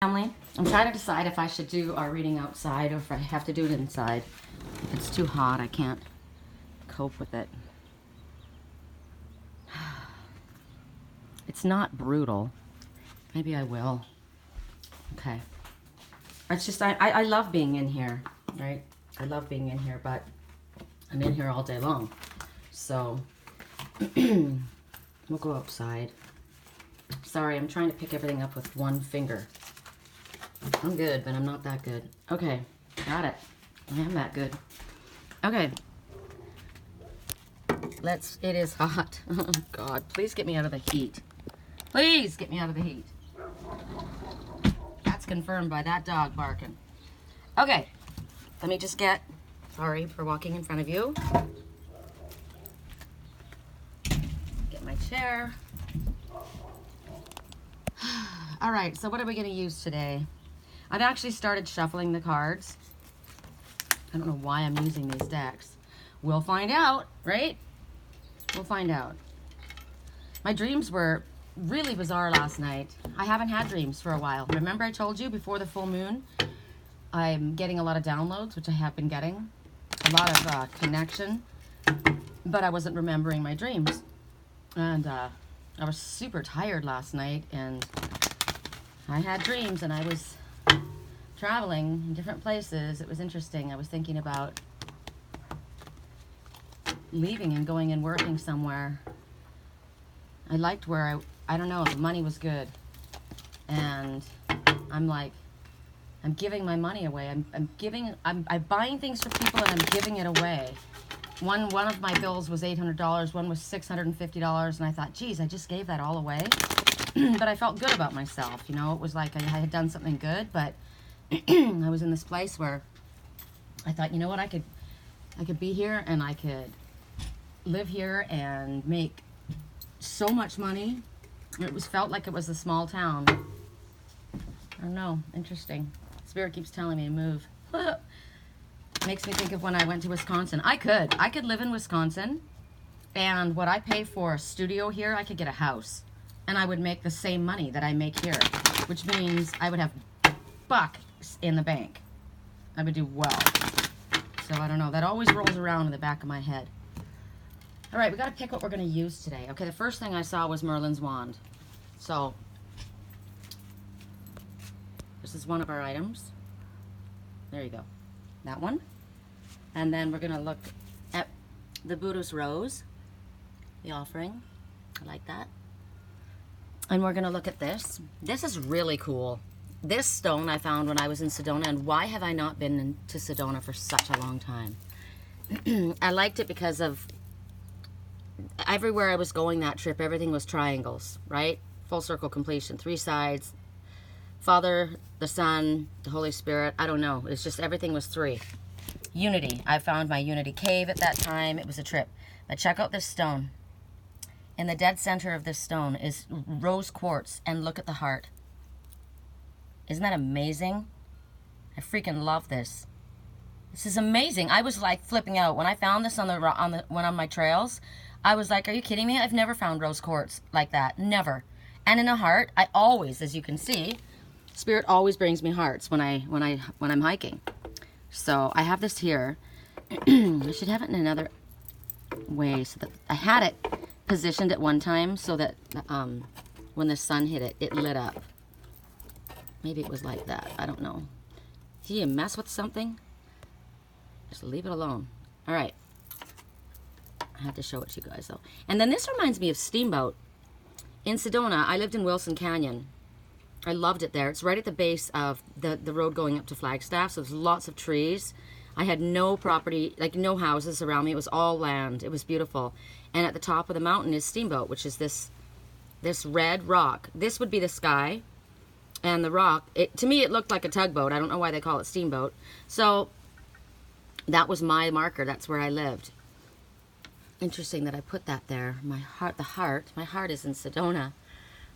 Family, I'm trying to decide if I should do our reading outside or if I have to do it inside. If it's too hot, I can't cope with it. It's not brutal. Maybe I will. Okay. It's just, I love being in here, right? I love being in here, but I'm in here all day long. So, we'll go outside. Sorry, I'm trying to pick everything up with one finger. I'm good, but I'm not that good. Okay, got it. I am that good. Okay. It is hot. Oh, God, please get me out of the heat. Please get me out of the heat. That's confirmed by that dog barking. Okay, let me just sorry for walking in front of you. Get my chair. All right, so what are we going to use today? I've actually started shuffling the cards. I don't know why I'm using these decks. We'll find out, right? We'll find out. My dreams were really bizarre last night. I haven't had dreams for a while. Remember I told you before the full moon, I'm getting a lot of downloads, which I have been getting. A lot of connection, but I wasn't remembering my dreams. And I was super tired last night, and I had dreams, and I was traveling in different places. It was interesting. I was thinking about leaving and going and working somewhere. I liked where I don't know, the money was good. And I'm like, I'm giving my money away. I'm buying things for people and I'm giving it away. One of my bills was $800, one was $650, and I thought, geez, I just gave that all away. But I felt good about myself, you know. It was like I had done something good, but I was in this place where I thought, you know what, I could be here and I could live here and make so much money. It felt like it was a small town. I don't know, interesting. Spirit keeps telling me to move. Makes me think of when I went to Wisconsin. I could live in Wisconsin, and what I pay for a studio here, I could get a house, and I would make the same money that I make here, which means I would have bucks in the bank. I would do well. So I don't know. That always rolls around in the back of my head. All right, we got to pick what we're going to use today. Okay, the first thing I saw was Merlin's wand. So this is one of our items. There you go. That one. And then we're going to look at the Buddha's rose, the offering. I like that. And we're going to look at this. This is really cool. This stone I found when I was in Sedona, and why have I not been to Sedona for such a long time? I liked it because of everywhere I was going that trip, everything was triangles, right? Full circle completion, 3 sides, Father, the Son, the Holy Spirit. I don't know. It's just everything was 3. Unity. I found my Unity cave at that time. It was a trip. But check out this stone. In the dead center of this stone is rose quartz, and look at the heart. Isn't that amazing? I freaking love this. This is amazing. I was like flipping out when I found this on one of my trails. I was like, are you kidding me? I've never found rose quartz like that. Never. And in a heart, I always, as you can see, Spirit always brings me hearts when I'm hiking. So I have this here. I should have it in another way so that I had it positioned at one time so that when the sun hit it, it lit up. Maybe it was like that. I don't know. Do you mess with something? Just leave it alone. All right. I have to show it to you guys, though. And then this reminds me of Steamboat. In Sedona, I lived in Wilson Canyon. I loved it there. It's right at the base of the road going up to Flagstaff, so there's lots of trees. I had no property, like no houses around me. It was all land. It was beautiful. And at the top of the mountain is Steamboat, which is this red rock. This would be the sky. And the rock, to me, it looked like a tugboat. I don't know why they call it Steamboat. So that was my marker. That's where I lived. Interesting that I put that there. My heart is in Sedona.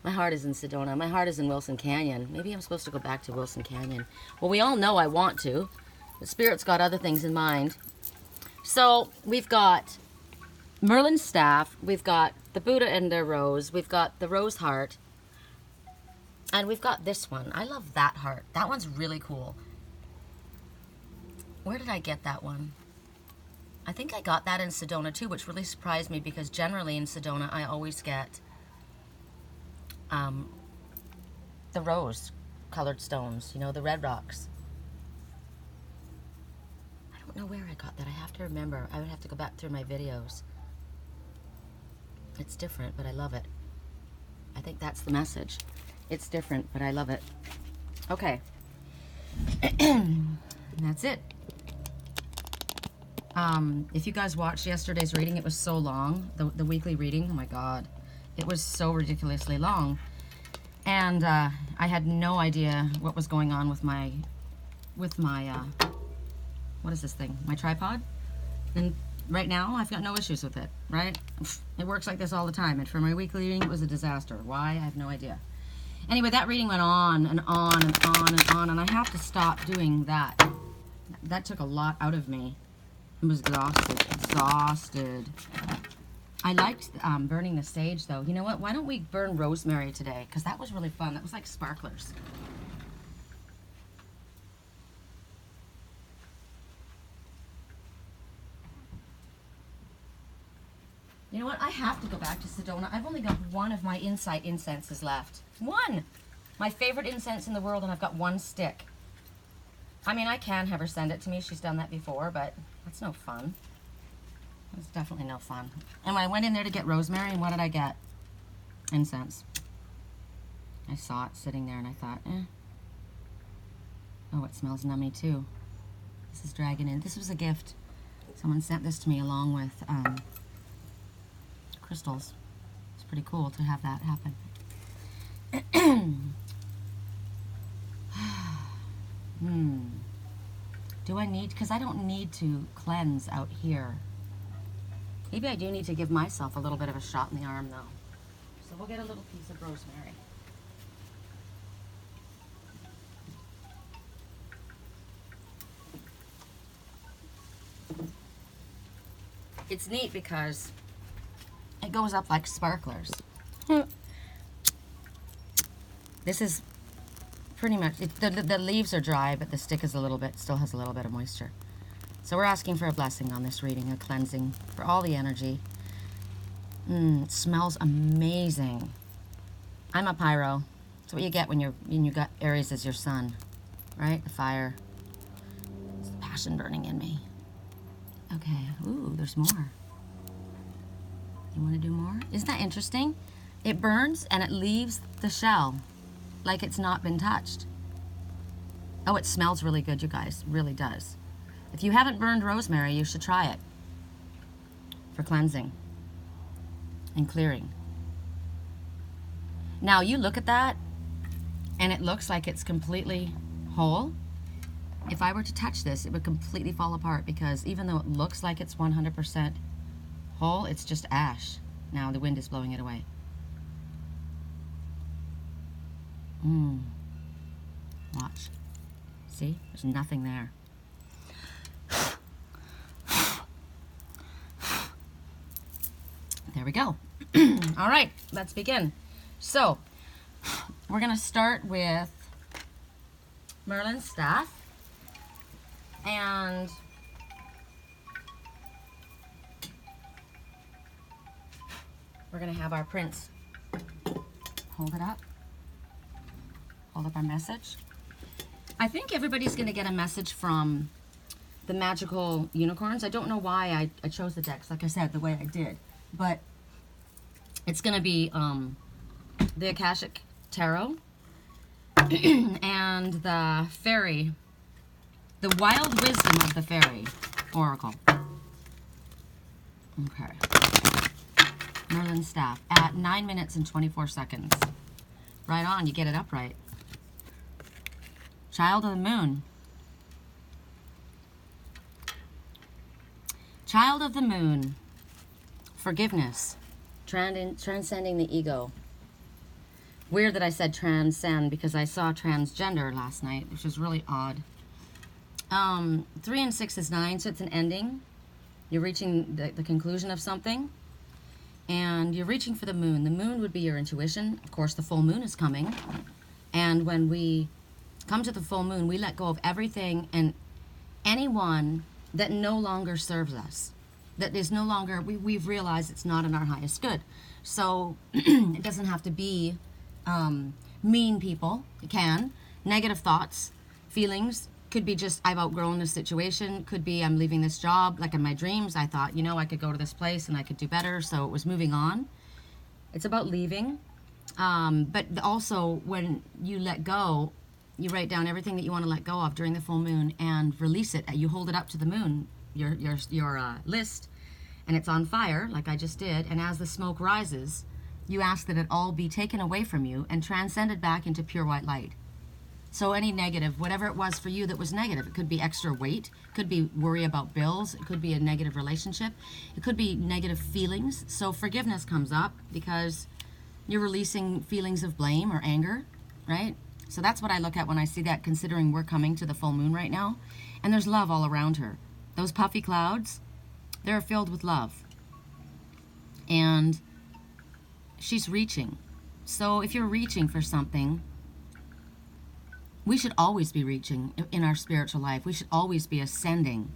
My heart is in Sedona. My heart is in Wilson Canyon. Maybe I'm supposed to go back to Wilson Canyon. Well, we all know I want to. The Spirit's got other things in mind. So we've got Merlin's staff. We've got the Buddha and their rose. We've got the rose heart. And we've got this one. I love that heart. That one's really cool. Where did I get that one? I think I got that in Sedona too, which really surprised me because generally in Sedona I always get the rose colored stones, you know, the red rocks. I don't know where I got that. I have to remember. I would have to go back through my videos. It's different, but I love it. I think that's the message. It's different, but I love it. Okay. And that's it. If you guys watched yesterday's reading, it was so long. The weekly reading, oh my God. It was so ridiculously long. And I had no idea what was going on with my what is this thing? My tripod? And right now, I've got no issues with it, right? It works like this all the time. And for my weekly reading, it was a disaster. Why? I have no idea. Anyway, that reading went on and on and on and on, and I have to stop doing that. That took a lot out of me. I was exhausted. I liked burning the sage, though. You know what? Why don't we burn rosemary today? Because that was really fun. That was like sparklers. You know what? I have to go back to Sedona. I've only got one of my Insight incenses left. One! My favorite incense in the world, and I've got one stick. I mean, I can have her send it to me. She's done that before, but that's no fun. It's definitely no fun. And when I went in there to get rosemary, and what did I get? Incense. I saw it sitting there, and I thought, eh. Oh, it smells nummy, too. This is dragging in. This was a gift. Someone sent this to me along with crystals. It's pretty cool to have that happen. Do I need, because I don't need to cleanse out here. Maybe I do need to give myself a little bit of a shot in the arm though. So we'll get a little piece of rosemary. It's neat because it goes up like sparklers. This is pretty much, the leaves are dry, but the stick is still has a little bit of moisture. So we're asking for a blessing on this reading, a cleansing for all the energy. It smells amazing. I'm a pyro. That's what you get when you got Aries as your sun, right? The fire. It's the passion burning in me. Okay. Ooh, there's more. You want to do more? Isn't that interesting? It burns and it leaves the shell like it's not been touched. Oh, it smells really good, you guys. It really does. If you haven't burned rosemary, you should try it for cleansing and clearing. Now, you look at that, and it looks like it's completely whole. If I were to touch this, it would completely fall apart because even though it looks like it's 100% whole, it's just ash. Now, the wind is blowing it away. Watch. See? There's nothing there. There we go. All right, let's begin. So, we're going to start with Merlin's staff. And we're going to have our prince hold it up. Hold up our message. I think everybody's going to get a message from the magical unicorns. I don't know why I chose the decks, like I said, the way I did. But it's going to be the Akashic Tarot and the Fairy, the Wild Wisdom of the Fairy Oracle. Okay. Merlin's staff at 9 minutes and 24 seconds. Right on, you get it upright. Child of the Moon. Child of the Moon. Forgiveness. Transcending the ego. Weird that I said transcend because I saw transgender last night, which was really odd. 3 and 6 is 9, so it's an ending. You're reaching the conclusion of something. And you're reaching for the moon. The moon would be your intuition. Of course, the full moon is coming. And when we come to the full moon, we let go of everything and anyone that no longer serves us, that is no longer, we've realized it's not in our highest good. So it doesn't have to be mean people. It can. Negative thoughts, feelings, could be just I've outgrown this situation, could be I'm leaving this job. Like in my dreams, I thought, you know, I could go to this place and I could do better, so it was moving on. It's about leaving. But also when you let go, you write down everything that you want to let go of during the full moon and release it. You hold it up to the moon, your list, and it's on fire, like I just did. And as the smoke rises, you ask that it all be taken away from you and transcended back into pure white light. So any negative, whatever it was for you that was negative, it could be extra weight, it could be worry about bills, it could be a negative relationship, it could be negative feelings. So forgiveness comes up because you're releasing feelings of blame or anger, right? So that's what I look at when I see that, considering we're coming to the full moon right now. And there's love all around her. Those puffy clouds, they're filled with love. And she's reaching. So if you're reaching for something, we should always be reaching in our spiritual life. We should always be ascending.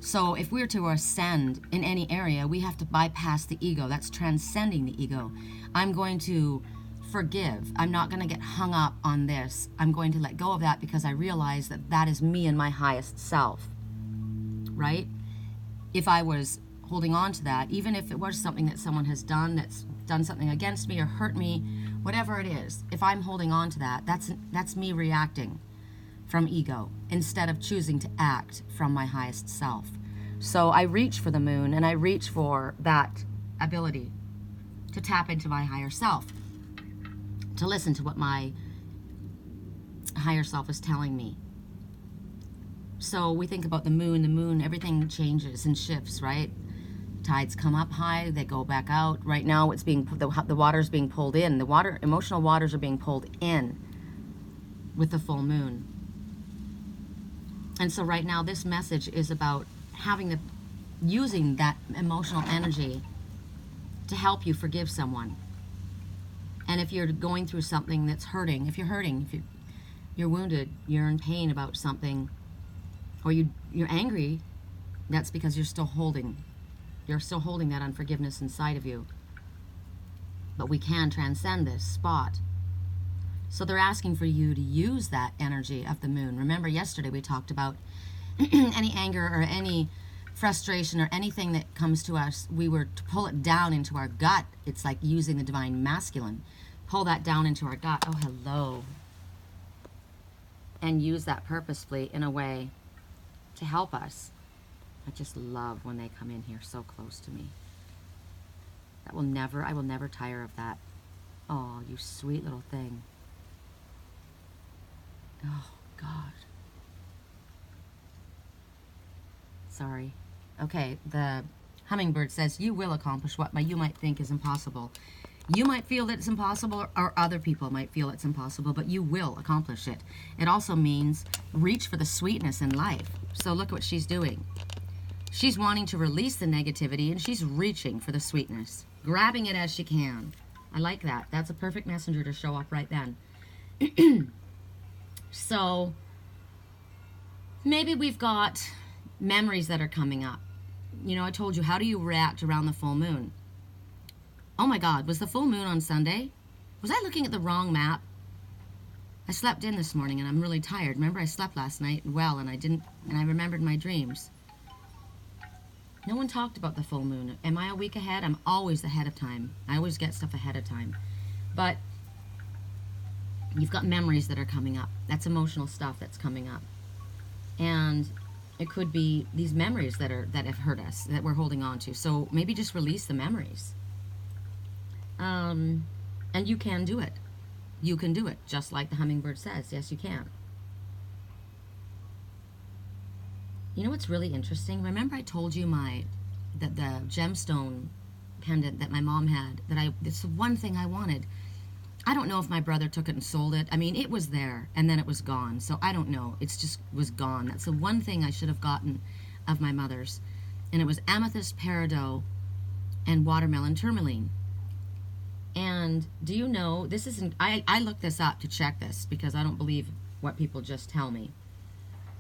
So if we're to ascend in any area, we have to bypass the ego. That's transcending the ego. I'm going to forgive. I'm not going to get hung up on this. I'm going to let go of that because I realize that that is me and my highest self, right? If I was holding on to that, even if it was something that someone has done that's done something against me or hurt me, whatever it is, if I'm holding on to that, that's me reacting from ego instead of choosing to act from my highest self. So I reach for the moon and I reach for that ability to tap into my higher self, to listen to what my higher self is telling me. So we think about the moon, everything changes and shifts, right? Tides come up high, they go back out. Right now it's being, the water's being pulled in. Emotional waters are being pulled in with the full moon. And so right now this message is about using that emotional energy to help you forgive someone. And if you're going through something that's hurting, if you're wounded, you're in pain about something, or you're angry, that's because you're still holding that unforgiveness inside of you. But we can transcend this spot. So they're asking for you to use that energy of the moon. Remember yesterday we talked about any anger or any frustration or anything that comes to us, we were to pull it down into our gut. It's like using the divine masculine. Pull that down into our gut. Oh, hello. And use that purposefully in a way to help us. I just love when they come in here so close to me. I will never tire of that. Oh, you sweet little thing. Oh, God. Sorry. Okay, the hummingbird says, you will accomplish what you might think is impossible. You might feel that it's impossible, or other people might feel it's impossible, but you will accomplish it. It also means reach for the sweetness in life. So look what she's doing. She's wanting to release the negativity, and she's reaching for the sweetness, grabbing it as she can. I like that. That's a perfect messenger to show up right then. So maybe we've got memories that are coming up. You know, I told you, how do you react around the full moon? Oh my God, was the full moon on Sunday? Was I looking at the wrong map? I slept in this morning and I'm really tired. Remember, I slept last night well and I remembered my dreams. No one talked about the full moon. Am I a week ahead? I'm always ahead of time. I always get stuff ahead of time. But you've got memories that are coming up. That's emotional stuff that's coming up. And it could be these memories that have hurt us, that we're holding on to. So maybe just release the memories. And you can do it. You can do it, just like the hummingbird says. Yes, you can. You know what's really interesting? Remember I told you that the gemstone pendant that my mom had, it's the one thing I wanted. I don't know if my brother took it and sold it. I mean, it was there, and then it was gone. So I don't know. It's just was gone. That's the one thing I should have gotten of my mother's. And it was amethyst peridot and watermelon tourmaline. And do you know, this isn't, I looked this up to check this because I don't believe what people just tell me.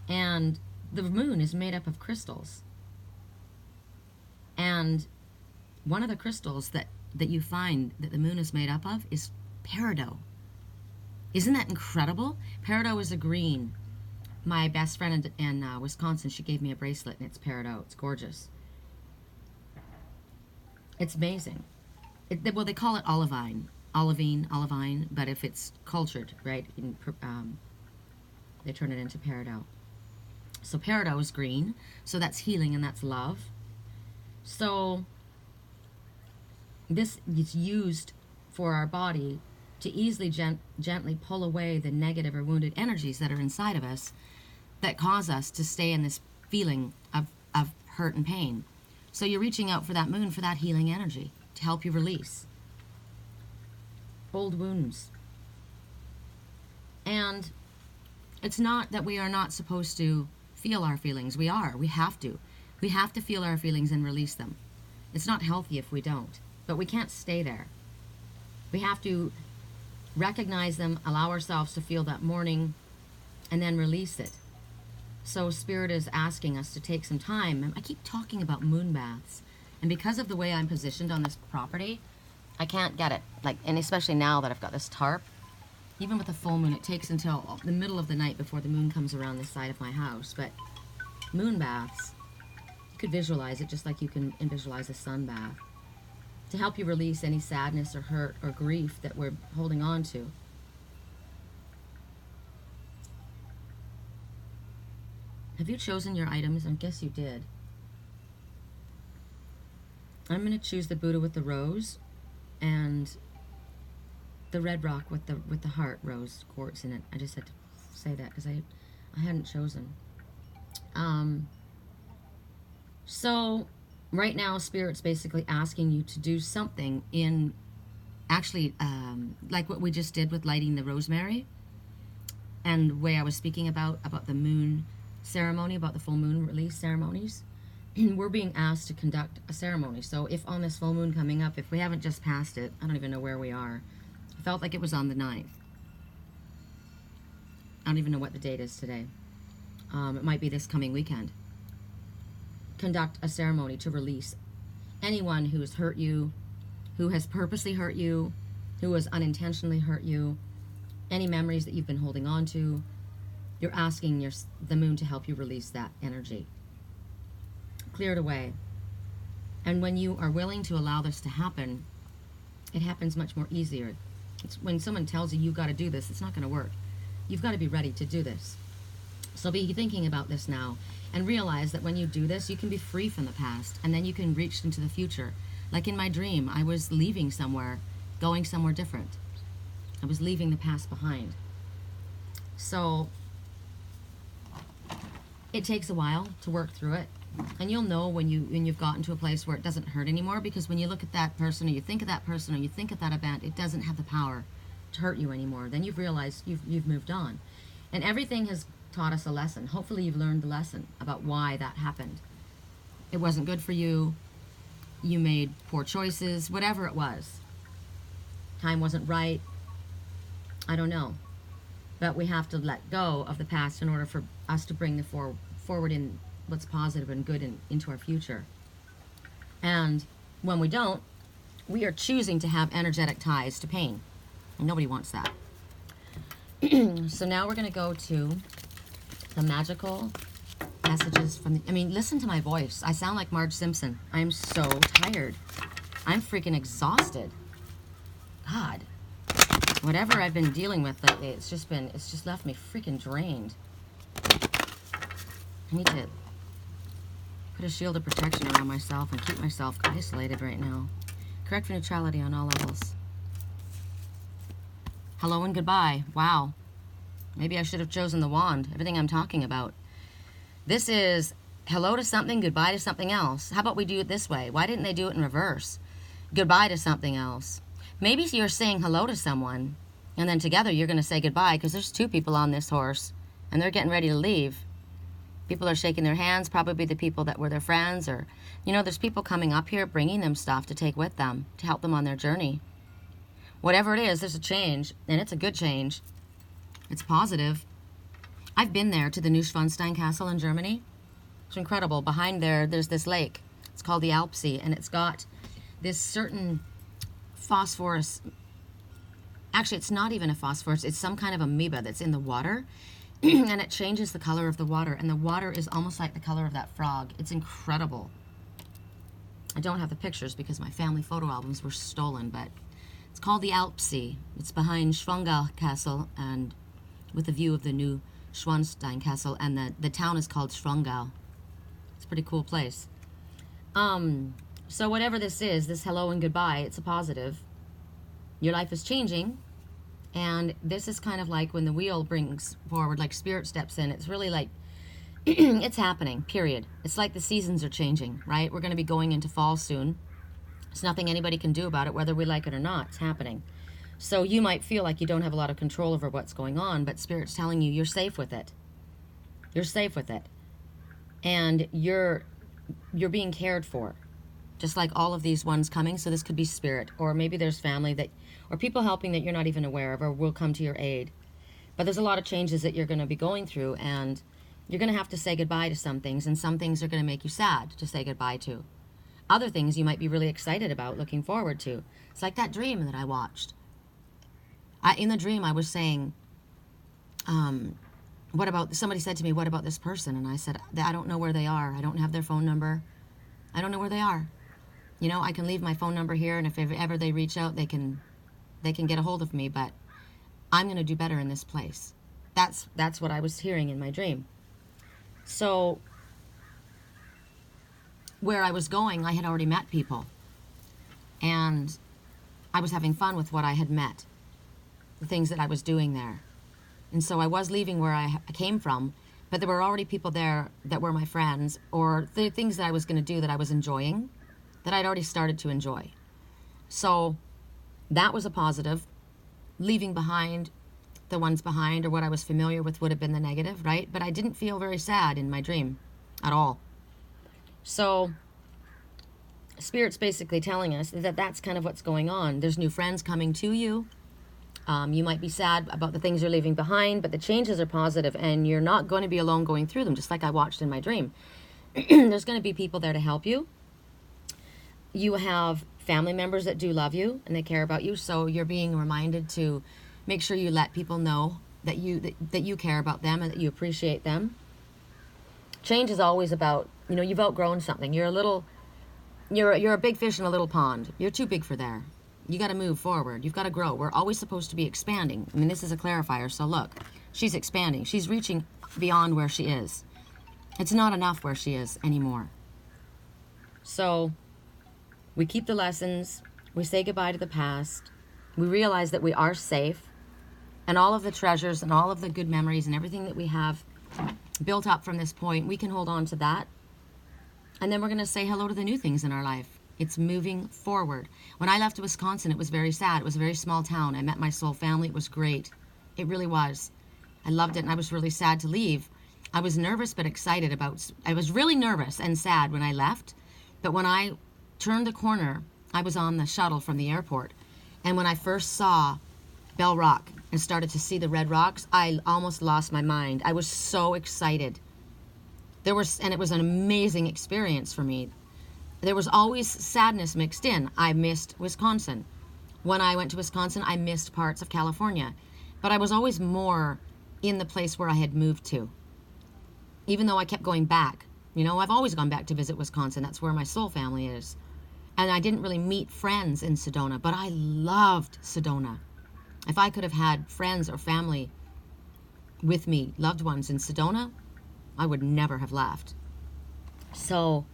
And the moon is made up of crystals. And one of the crystals that you find that the moon is made up of is peridot. Isn't that incredible? Peridot is a green. My best friend in Wisconsin, she gave me a bracelet, and it's peridot. It's gorgeous. It's amazing. Well, they call it olivine, but if it's cultured, right, they turn it into peridot. So peridot is green, so that's healing and that's love. So this is used for our body to easily gently pull away the negative or wounded energies that are inside of us that cause us to stay in this feeling of hurt and pain. So you're reaching out for that moon, for that healing energy to help you release old wounds. And it's not that we are not supposed to feel our feelings. We are. We have to. We have to feel our feelings and release them. It's not healthy if we don't. But we can't stay there. We have to recognize them, allow ourselves to feel that mourning, and then release it. So Spirit is asking us to take some time. I keep talking about moon baths. And because of the way I'm positioned on this property, I can't get it. And especially now that I've got this tarp, even with the full moon, it takes until the middle of the night before the moon comes around this side of my house. But moon baths, you could visualize it just like you can visualize a sun bath, to help you release any sadness or hurt or grief that we're holding on to. Have you chosen your items? I guess you did. I'm going to choose the Buddha with the rose and the red rock with the heart rose quartz in it. I just had to say that because I hadn't chosen. So right now, Spirit's basically asking you to do something in, actually, like what we just did with lighting the rosemary, and the way I was speaking about the moon ceremony, about the full moon release ceremonies. We're being asked to conduct a ceremony. So if on this full moon coming up, if we haven't just passed it, I don't even know where we are. I felt like it was on the 9th. I don't even know what the date is today. It might be this coming weekend. Conduct a ceremony to release anyone who has hurt you, who has purposely hurt you, who has unintentionally hurt you, any memories that you've been holding on to. You're asking the moon to help you release that energy. Clear it away. And when you are willing to allow this to happen, it happens much more easier. It's when someone tells you got to do this, it's not going to work. You've got to be ready to do this. So be thinking about this now and realize that when you do this, you can be free from the past, and then you can reach into the future. Like in my dream, I was leaving somewhere, going somewhere different. I was leaving the past behind. So it takes a while to work through it. And you'll know when you've gotten to a place where it doesn't hurt anymore, because when you look at that person, or you think of that person, or you think of that event, it doesn't have the power to hurt you anymore. Then you've realized you've moved on. And everything has taught us a lesson. Hopefully you've learned the lesson about why that happened. It wasn't good for you. You made poor choices, whatever it was. Time wasn't right. I don't know. But we have to let go of the past in order for us to bring the forward in what's positive and good into our future. And when we don't, we are choosing to have energetic ties to pain. And nobody wants that. So now we're going to go to the magical messages from listen to my voice. I sound like Marge Simpson. I'm so tired. I'm freaking exhausted. God. Whatever I've been dealing with lately, it's just left me freaking drained. I need to put a shield of protection around myself and keep myself isolated right now. Correct neutrality on all levels. Hello and goodbye. Wow. Maybe I should have chosen the wand. Everything I'm talking about. This is hello to something, goodbye to something else. How about we do it this way? Why didn't they do it in reverse? Goodbye to something else. Maybe you're saying hello to someone, and then together you're going to say goodbye, because there's two people on this horse, and they're getting ready to leave. People are shaking their hands, probably the people that were their friends, or, there's people coming up here bringing them stuff to take with them, to help them on their journey. Whatever it is, there's a change, and it's a good change. It's positive. I've been there to the Neuschwanstein Castle in Germany. It's incredible. Behind there, there's this lake. It's called the Alpsee, and it's got this certain phosphorus. Actually, it's not even a phosphorus. It's some kind of amoeba that's in the water, and it changes the color of the water, and the water is almost like the color of that frog. It's incredible. I don't have the pictures because my family photo albums were stolen, but it's called the Alpsee. It's behind Schwangau Castle and with a view of the new Schwanstein Castle, and the town is called Schwangau. It's a pretty cool place. So whatever this is, this hello and goodbye, it's a positive. Your life is changing, and this is kind of like when the wheel brings forward, like spirit steps in. It's really like, it's happening, period. It's like the seasons are changing, right? We're going to be going into fall soon. There's nothing anybody can do about it, whether we like it or not. It's happening. So you might feel like you don't have a lot of control over what's going on, but Spirit's telling you you're safe with it. You're safe with it. And you're being cared for. Just like all of these ones coming. So this could be Spirit, or maybe there's family that, or people helping that you're not even aware of, or will come to your aid. But there's a lot of changes that you're going to be going through, and you're going to have to say goodbye to some things, and some things are going to make you sad to say goodbye to. Other things you might be really excited about, looking forward to. It's like that dream that I watched. In the dream, I was saying, what about, somebody said to me, what about this person? And I said, I don't know where they are. I don't have their phone number. I don't know where they are. You know, I can leave my phone number here, and if ever they reach out, they can get a hold of me, but I'm going to do better in this place. That's what I was hearing in my dream. So where I was going, I had already met people, and I was having fun with what I had met, the things that I was doing there. And so I was leaving where I came from, but there were already people there that were my friends, or the things that I was going to do that I was enjoying, that I'd already started to enjoy. So that was a positive. Leaving behind the ones behind, or what I was familiar with, would have been the negative, right? But I didn't feel very sad in my dream at all. So Spirit's basically telling us that that's kind of what's going on. There's new friends coming to you. You might be sad about the things you're leaving behind, but the changes are positive, and you're not going to be alone going through them, just like I watched in my dream. There's going to be people there to help you. You have family members that do love you, and they care about you, so you're being reminded to make sure you let people know that you care about them and that you appreciate them. Change is always about, you know, you've outgrown something. You're a big fish in a little pond. You're too big for there. You got to move forward. You've got to grow. We're always supposed to be expanding. I mean, this is a clarifier, so look. She's expanding. She's reaching beyond where she is. It's not enough where she is anymore. So we keep the lessons. We say goodbye to the past. We realize that we are safe. And all of the treasures and all of the good memories and everything that we have built up from this point, we can hold on to that. And then we're going to say hello to the new things in our life. It's moving forward. When I left Wisconsin, it was very sad. It was a very small town. I met my soul family. It was great. It really was. I loved it, and I was really sad to leave. I was nervous but excited I was really nervous and sad when I left. But when I turned the corner, I was on the shuttle from the airport. And when I first saw Bell Rock and started to see the red rocks, I almost lost my mind. I was so excited. And it was an amazing experience for me. There was always sadness mixed in. I missed Wisconsin. When I went to Wisconsin, I missed parts of California. But I was always more in the place where I had moved to. Even though I kept going back. You know, I've always gone back to visit Wisconsin. That's where my soul family is. And I didn't really meet friends in Sedona, but I loved Sedona. If I could have had friends or family with me, loved ones in Sedona, I would never have left. So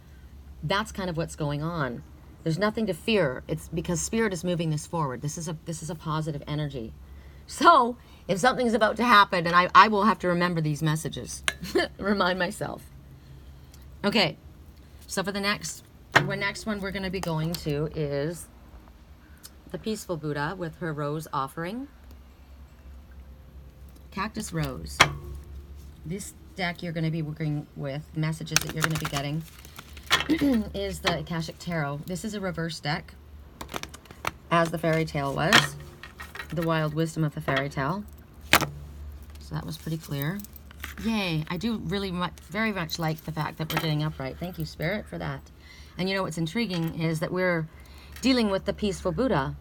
that's kind of what's going on. There's nothing to fear. It's because Spirit is moving this forward. This is a positive energy. So if something's about to happen, and I will have to remember these messages, remind myself. Okay, so for the next one we're going to be going to is the Peaceful Buddha with her rose offering. Cactus Rose. This deck you're going to be working with, messages that you're going to be getting, is the Akashic Tarot. This is a reverse deck, as the fairy tale was. the wild wisdom of a fairy tale. So that was pretty clear. Yay, I do really very much like the fact that we're getting upright. Thank you, Spirit, for that. And you know what's intriguing is that we're dealing with the peaceful Buddha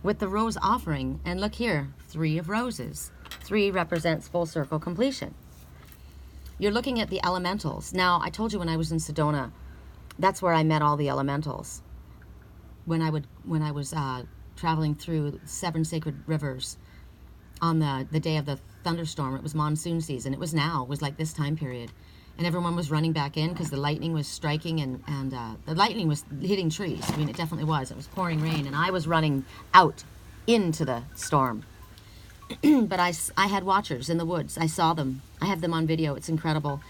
with the rose offering. And look here, 3 of roses. 3 represents full circle completion. You're looking at the elementals. Now, I told you when I was in Sedona, that's where I met all the elementals. When I was traveling through 7 sacred rivers on the day of the thunderstorm, it was monsoon season. It was like this time period. And everyone was running back in because the lightning was striking and the lightning was hitting trees. I mean, it definitely was. It was pouring rain and I was running out into the storm. But I had watchers in the woods. I saw them. I have them on video. It's incredible.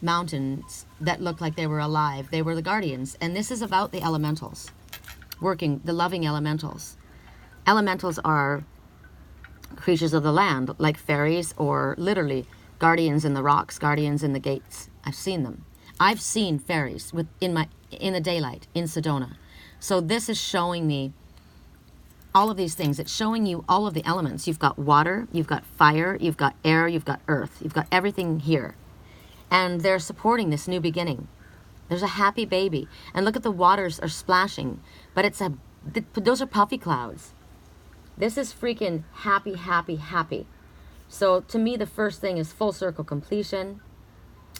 Mountains that looked like they were alive. They were the guardians. And this is about the elementals. Working, the loving elementals. Elementals are creatures of the land, like fairies or literally guardians in the rocks, guardians in the gates. I've seen them. I've seen fairies in the daylight in Sedona. So this is showing me all of these things. It's showing you all of the elements. You've got water, you've got fire, you've got air, you've got earth. You've got everything here. And they're supporting this new beginning. There's a happy baby. And look at the waters are splashing. But those are puffy clouds. This is freaking happy, happy, happy. So to me, the first thing is full circle completion.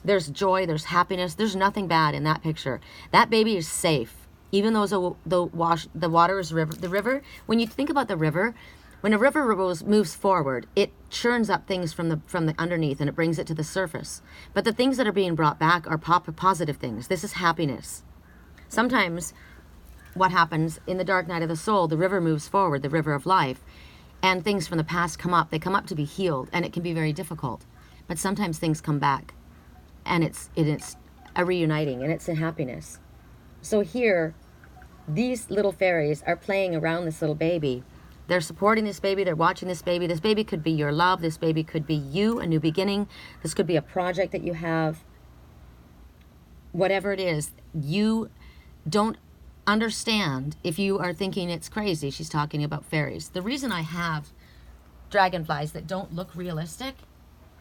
There's joy, there's happiness. There's nothing bad in that picture. That baby is safe. Even though the water is the river, when you think about the river, when a river moves forward, it churns up things from the underneath and it brings it to the surface. But the things that are being brought back are positive things. This is happiness. Sometimes what happens in the dark night of the soul, the river moves forward, the river of life, and things from the past come up. They come up to be healed, and it can be very difficult. But sometimes things come back, and it's a reuniting, and it's a happiness. So here, these little fairies are playing around this little baby. They're supporting this baby. They're watching this baby. This baby could be your love. This baby could be you, a new beginning. This could be a project that you have. Whatever it is, you don't understand if you are thinking it's crazy. She's talking about fairies. The reason I have dragonflies that don't look realistic,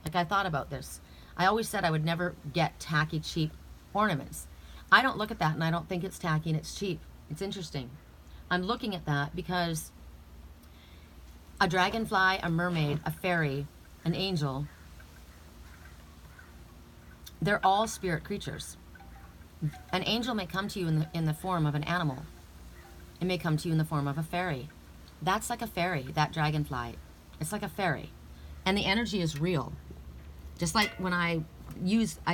like I thought about this. I always said I would never get tacky, cheap ornaments. I don't look at that and I don't think it's tacky and it's cheap. It's interesting. I'm looking at that because a dragonfly, a mermaid, a fairy, an angel, they're all spirit creatures. An angel may come to you in the form of an animal. It may come to you in the form of a fairy. That's like a fairy, that dragonfly. It's like a fairy. And the energy is real. Just like when I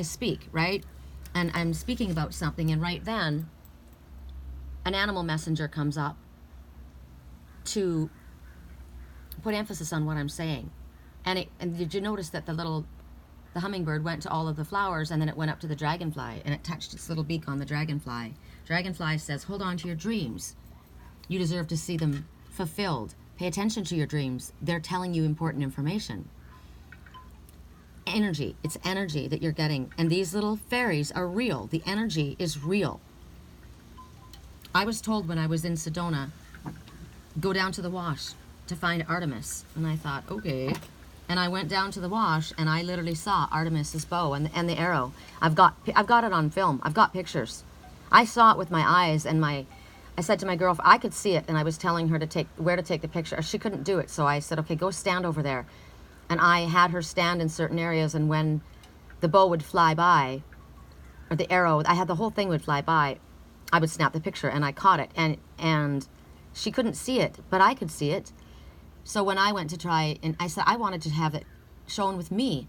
speak, right? And I'm speaking about something, and right then, an animal messenger comes up to put emphasis on what I'm saying. And did you notice that the hummingbird went to all of the flowers, and then it went up to the dragonfly, and it touched its little beak on the dragonfly. Dragonfly says, hold on to your dreams. You deserve to see them fulfilled. Pay attention to your dreams. They're telling you important information. Energy. It's energy that you're getting. And these little fairies are real. The energy is real. I was told when I was in Sedona, go down to the wash to find Artemis. And I thought, okay. And I went down to the wash and I literally saw Artemis's bow and the arrow. I've got it on film. I've got pictures. I saw it with my eyes, and I said to my girlfriend, I could see it, and I was telling her where to take the picture. She couldn't do it, so I said, okay, go stand over there. And I had her stand in certain areas, and when the bow would fly by, or the arrow, I had the whole thing would fly by, I would snap the picture, and I caught it, and she couldn't see it, but I could see it. So when I went to try, and I said I wanted to have it shown with me,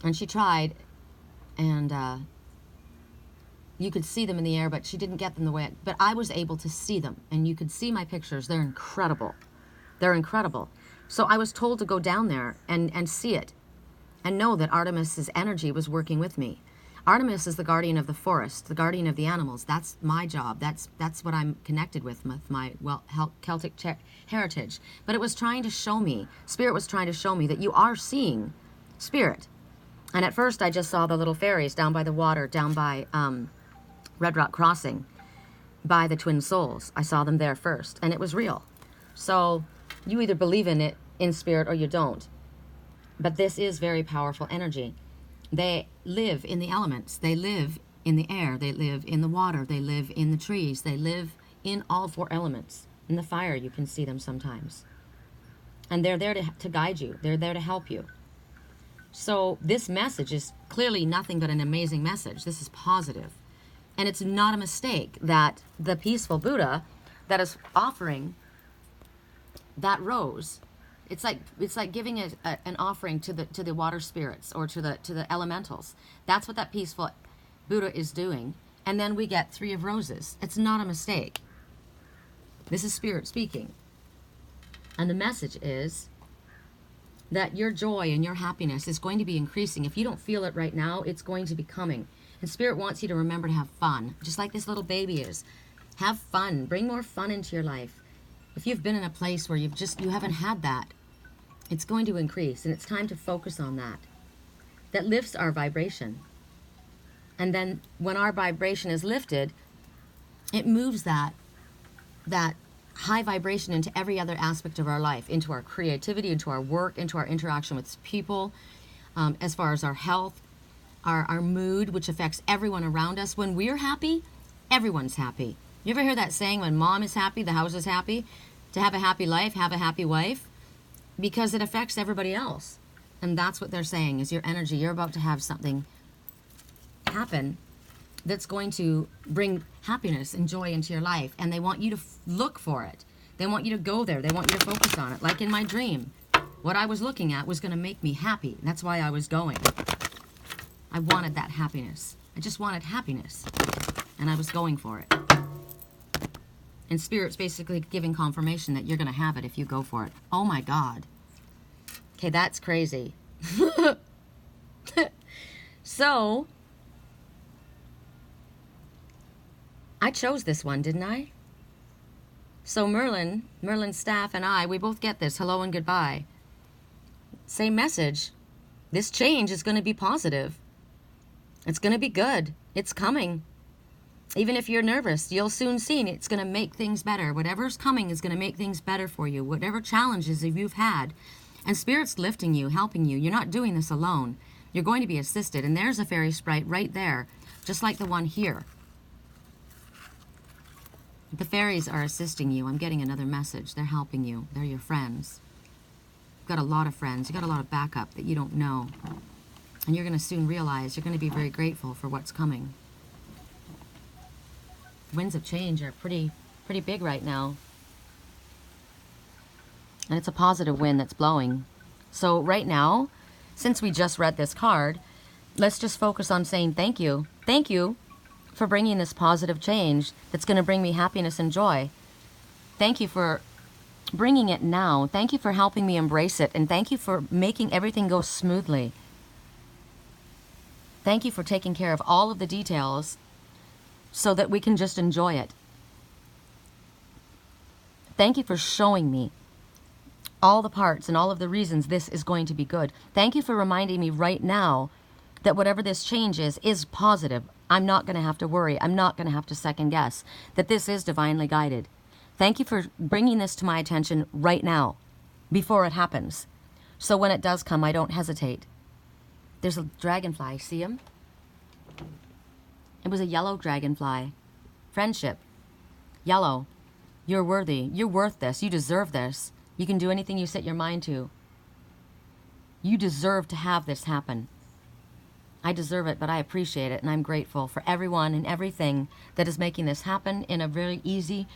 and she tried, and you could see them in the air, but she didn't get them the way but I was able to see them, and you could see my pictures. They're incredible. They're incredible. So I was told to go down there and see it, and know that Artemis's energy was working with me. Artemis is the guardian of the forest, the guardian of the animals. That's my job. That's what I'm connected with my Celtic heritage. But it was trying to show me, Spirit was trying to show me that you are seeing Spirit. And at first I just saw the little fairies down by the water, down by Red Rock Crossing, by the Twin Souls. I saw them there first, and it was real. So You either believe in it in spirit or you don't. But this is very powerful energy. They live in the elements. They live in the air. They live in the water. They live in the trees. They live in all four elements. In the fire, you can see them sometimes. And they're there to guide you. They're there to help you. So this message is clearly nothing but an amazing message. This is positive. And it's not a mistake that the peaceful Buddha that is offering that rose, it's like giving an offering to the water spirits or to the elementals. That's what that peaceful Buddha is doing. And then we get 3 of roses. It's not a mistake. This is spirit speaking. And the message is that your joy and your happiness is going to be increasing. If you don't feel it right now, it's going to be coming. And spirit wants you to remember to have fun, just like this little baby is. Have fun. Bring more fun into your life. If you've been in a place where you haven't had that, it's going to increase, and it's time to focus on that. That lifts our vibration. And then when our vibration is lifted, it moves that high vibration into every other aspect of our life, into our creativity, into our work, into our interaction with people, as far as our health, our mood, which affects everyone around us. When we're happy, everyone's happy. You ever hear that saying, when mom is happy, the house is happy? To have a happy life, have a happy wife, because it affects everybody else. And that's what they're saying, is your energy. You're about to have something happen that's going to bring happiness and joy into your life. And they want you to look for it. They want you to go there. They want you to focus on it. Like in my dream, what I was looking at was going to make me happy. That's why I was going. I wanted that happiness. I just wanted happiness. And I was going for it. And Spirit's basically giving confirmation that you're going to have it if you go for it. Oh my God. Okay, that's crazy. So, I chose this one, didn't I? So Merlin's staff and I, we both get this. Hello and goodbye. Same message. This change is going to be positive. It's going to be good. It's coming. Even if you're nervous, you'll soon see it's going to make things better. Whatever's coming is going to make things better for you. Whatever challenges you've had. And Spirit's lifting you, helping you. You're not doing this alone. You're going to be assisted. And there's a fairy sprite right there, just like the one here. The fairies are assisting you. I'm getting another message. They're helping you. They're your friends. You've got a lot of friends. You've got a lot of backup that you don't know. And you're going to soon realize you're going to be very grateful for what's coming. Winds of change are pretty big right now. And it's a positive wind that's blowing. So right now, since we just read this card, let's just focus on saying thank you. Thank you for bringing this positive change that's going to bring me happiness and joy. Thank you for bringing it now. Thank you for helping me embrace it. And thank you for making everything go smoothly. Thank you for taking care of all of the details so that we can just enjoy it. Thank you for showing me all the parts and all of the reasons this is going to be good. Thank you for reminding me right now that whatever this change is positive. I'm not going to have to worry. I'm not going to have to second guess that this is divinely guided. Thank you for bringing this to my attention right now, before it happens. So when it does come, I don't hesitate. There's a dragonfly. See him? It was a yellow dragonfly. Friendship. Yellow. You're worthy. You're worth this. You deserve this. You can do anything you set your mind to. You deserve to have this happen. I deserve it, but I appreciate it, and I'm grateful for everyone and everything that is making this happen in a very easy,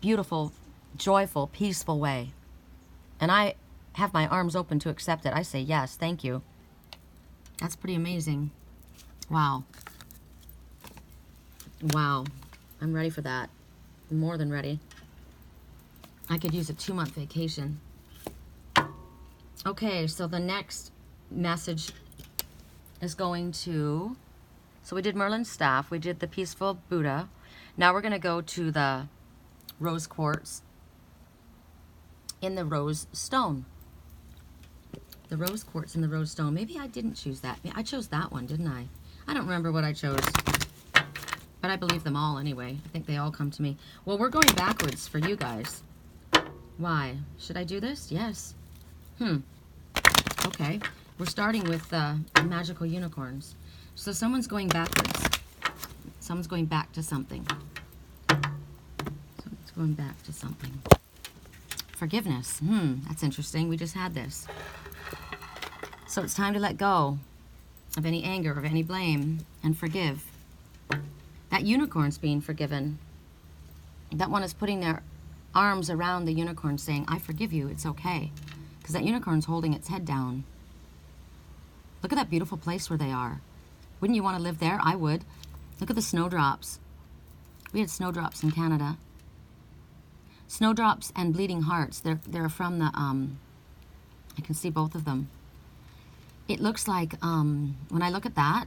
beautiful, joyful, peaceful way. And I have my arms open to accept it. I say yes, thank you. That's pretty amazing. Wow. Wow. I'm ready for that. I'm more than ready. I could use a 2-month vacation. Okay, so the next message is going to... So we did Merlin's staff. We did the peaceful Buddha. Now we're going to go to the rose quartz in the rose stone. The rose quartz in the rose stone. Maybe I didn't choose that. I chose that one, didn't I? I don't remember what I chose. But I believe them all anyway. I think they all come to me. Well, we're going backwards for you guys. Why? Should I do this? Yes. Okay. We're starting with magical unicorns. So someone's going backwards. Someone's going back to something. Someone's going back to something. Forgiveness. That's interesting. We just had this. So it's time to let go of any anger, of any blame, and forgive. That unicorn's being forgiven. That one is putting their arms around the unicorn saying, I forgive you, it's okay. Because that unicorn's holding its head down. Look at that beautiful place where they are. Wouldn't you want to live there? I would. Look at the snowdrops. We had snowdrops in Canada. Snowdrops and bleeding hearts. They're from the, I can see both of them. It looks like, when I look at that,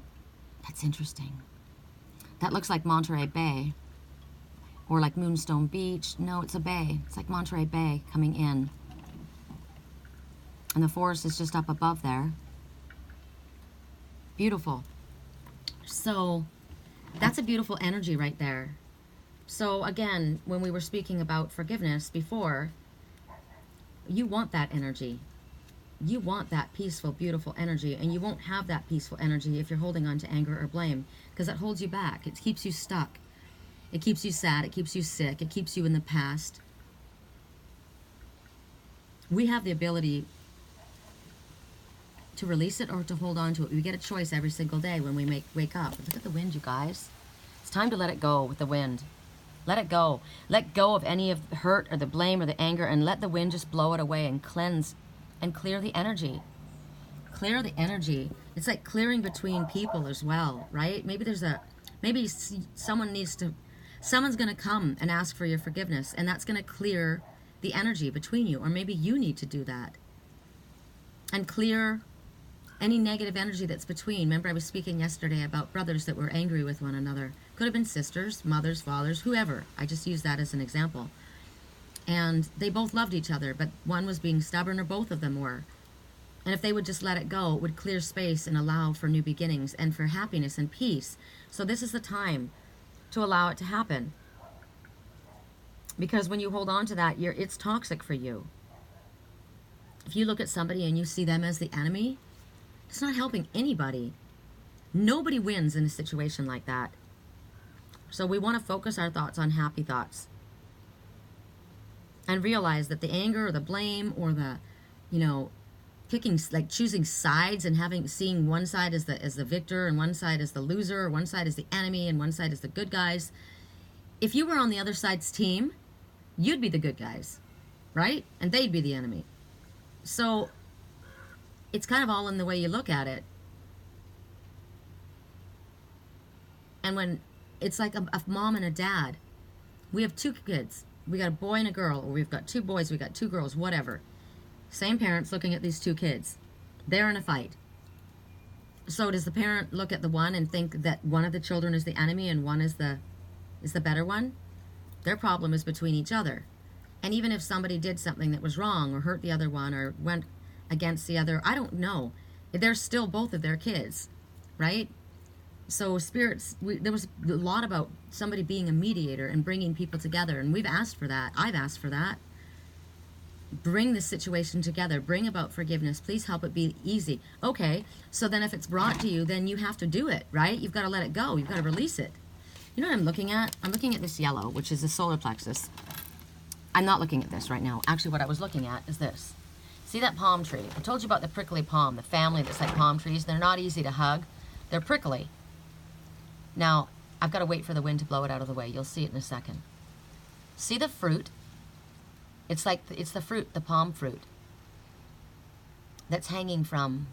that's interesting. That looks like Monterey Bay. Or like Moonstone Beach. No, it's a bay. It's like Monterey Bay coming in. And the forest is just up above there. Beautiful. So that's a beautiful energy right there. So again, when we were speaking about forgiveness before, you want that energy. You want that peaceful, beautiful energy, and you won't have that peaceful energy if you're holding on to anger or blame, because that holds you back. It keeps you stuck. It keeps you sad. It keeps you sick. It keeps you in the past. We have the ability to release it or to hold on to it. We get a choice every single day when we wake up. Look at the wind, you guys. It's time to let it go with the wind. Let it go. Let go of any of the hurt or the blame or the anger, and let the wind just blow it away and cleanse and clear the energy. Clear the energy. It's like clearing between people as well, right? Maybe someone's going to come and ask for your forgiveness, and that's going to clear the energy between you. Or maybe you need to do that and clear any negative energy that's between. Remember, I was speaking yesterday about brothers that were angry with one another. Could have been sisters, mothers, fathers, whoever. I just use that as an example. And they both loved each other, but one was being stubborn, or both of them were. And if they would just let it go, it would clear space and allow for new beginnings and for happiness and peace. So this is the time to allow it to happen. Because when you hold on to that, it's toxic for you. If you look at somebody and you see them as the enemy, it's not helping anybody. Nobody wins in a situation like that. So we want to focus our thoughts on happy thoughts. And realize that the anger or the blame or the, picking, like choosing sides and seeing one side as the victor and one side as the loser, or one side as the enemy and one side as the good guys. If you were on the other side's team, you'd be the good guys, right? And they'd be the enemy. So it's kind of all in the way you look at it. And when it's like a mom and a dad, we have two kids. We got a boy and a girl, or we've got two boys, we got two girls, whatever. Same parents looking at these two kids. They're in a fight. So does the parent look at the one and think that one of the children is the enemy and one is the better one? Their problem is between each other. And even if somebody did something that was wrong or hurt the other one or went against the other, I don't know. They're still both of their kids, right? So spirits, there was a lot about somebody being a mediator and bringing people together, and we've asked for that. I've asked for that. Bring this situation together. Bring about forgiveness. Please help it be easy. Okay, so then if it's brought to you, then you have to do it, right? You've got to let it go. You've got to release it. You know what I'm looking at? I'm looking at this yellow, which is the solar plexus. I'm not looking at this right now. Actually, what I was looking at is this. See that palm tree? I told you about the prickly palm, the family that's like palm trees. They're not easy to hug. They're prickly. Now, I've got to wait for the wind to blow it out of the way. You'll see it in a second. See the fruit? It's the fruit, the palm fruit, that's hanging from,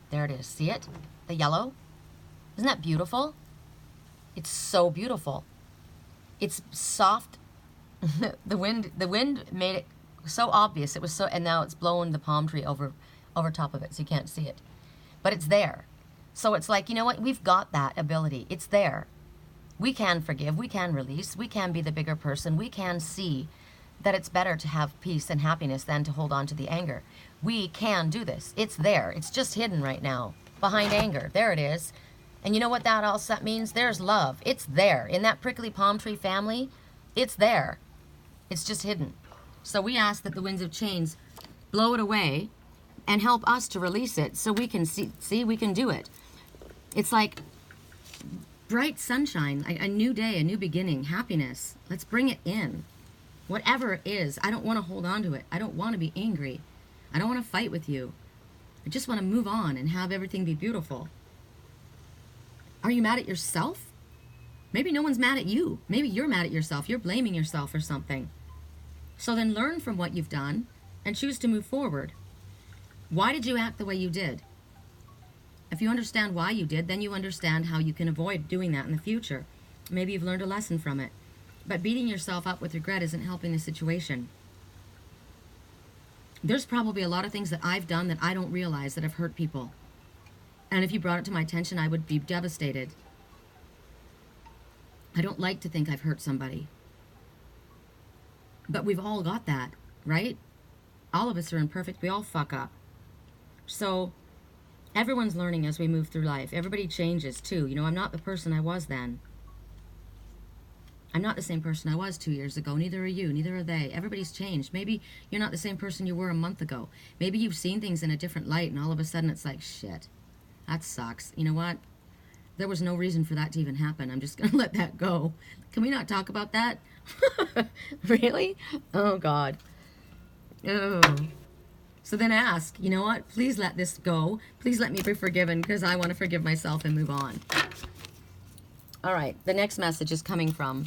there it is. See it? The yellow? Isn't that beautiful? It's so beautiful. It's soft. The wind made it so obvious. It was so, and now it's blowing the palm tree over top of it, so you can't see it. But it's there. So it's like, you know what? We've got that ability. It's there. We can forgive. We can release. We can be the bigger person. We can see that it's better to have peace and happiness than to hold on to the anger. We can do this. It's there. It's just hidden right now behind anger. There it is. And you know what that also means? There's love. It's there. In that prickly palm tree family, it's there. It's just hidden. So we ask that the winds of change blow it away and help us to release it so we can see we can do it. It's like bright sunshine, a new day, a new beginning, happiness. Let's bring it in. Whatever it is, I don't want to hold on to it. I don't want to be angry. I don't want to fight with you. I just want to move on and have everything be beautiful. Are you mad at yourself? Maybe no one's mad at you. Maybe you're mad at yourself. You're blaming yourself for something. So then learn from what you've done and choose to move forward. Why did you act the way you did? If you understand why you did, then you understand how you can avoid doing that in the future. Maybe you've learned a lesson from it. But beating yourself up with regret isn't helping the situation. There's probably a lot of things that I've done that I don't realize that have hurt people. And if you brought it to my attention, I would be devastated. I don't like to think I've hurt somebody. But we've all got that, right? All of us are imperfect. We all fuck up. So everyone's learning as we move through life. Everybody changes too. You know, I'm not the person I was then. I'm not the same person I was 2 years ago. Neither are you. Neither are they. Everybody's changed. Maybe you're not the same person you were a month ago. Maybe you've seen things in a different light and all of a sudden it's like, shit, that sucks. You know what? There was no reason for that to even happen. I'm just going to let that go. Can we not talk about that? Really? Oh, God. Oh. So then ask, you know what? Please let this go. Please let me be forgiven because I want to forgive myself and move on. All right, the next message is coming from